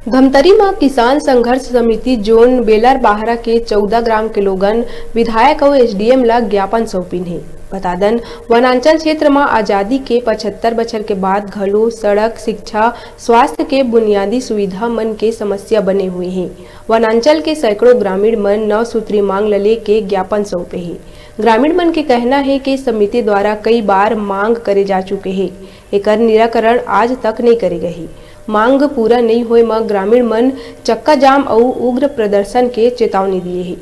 धमतरी में किसान संघर्ष समिति जोन बेलर बाहरा के 14 ग्राम के लोगन विधायक और एसडीएम ला ज्ञापन सौंपिन है। बता दन वनांचल क्षेत्र में आजादी के 75 बछर के बाद घलो सड़क, शिक्षा, स्वास्थ्य के बुनियादी सुविधा मन के समस्या बने हुए हैं। वनांचल के सैकड़ों ग्रामीण मन 9 सूत्री मांग लले के ज्ञापन सौंपे हैं। ग्रामीण मन के कहना है कि समिति द्वारा कई बार मांग करे जा चुके हैं, एकर निराकरण आज तक नहीं करे गए। मांग पूरा नहीं होए में ग्रामीण मन चक्का जाम और उग्र प्रदर्शन के चेतावनी दिए है।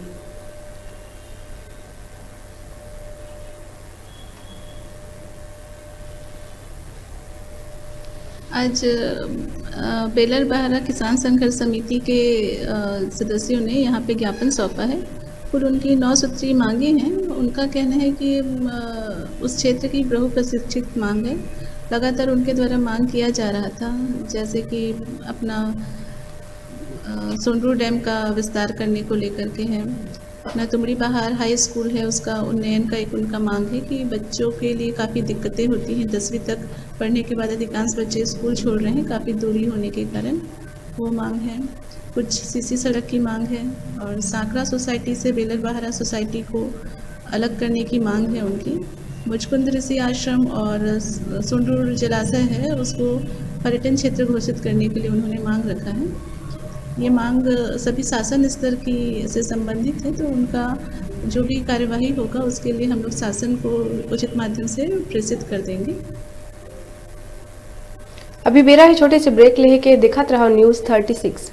आज बेलर बहारा किसान संघर्ष समिति के सदस्यों ने यहाँ पे ज्ञापन सौंपा है। कुल उनकी 9 सूत्री मांगे हैं। उनका कहना है कि उस क्षेत्र की बहुप्रतीक्षित मांग है। लगातार उनके द्वारा मांग किया जा रहा था, जैसे कि अपना सोंडूर डैम का विस्तार करने को लेकर के है। अपना तुमड़ी बहार हाई स्कूल है, उसका उन्नयन का एक उनका मांग है कि बच्चों के लिए काफ़ी दिक्कतें होती हैं। 10वीं तक पढ़ने के बाद अधिकांश बच्चे स्कूल छोड़ रहे हैं, काफ़ी दूरी होने के कारण, वो मांग है। कुछ सीसी सड़क की मांग है और सांकरा सोसाइटी से बेलर बहारा सोसाइटी को अलग करने की मांग है उनकी। मुचकुंद ऋषि आश्रम और सोंडूर जलाशय है, उसको पर्यटन क्षेत्र घोषित करने के लिए उन्होंने मांग रखा है। ये मांग सभी शासन स्तर की से संबंधित है, तो उनका जो भी कार्यवाही होगा उसके लिए हम लोग शासन को उचित माध्यम से प्रेषित कर देंगे। अभी बेरा है छोटे से ब्रेक लेके दिखात रहा न्यूज़ 36।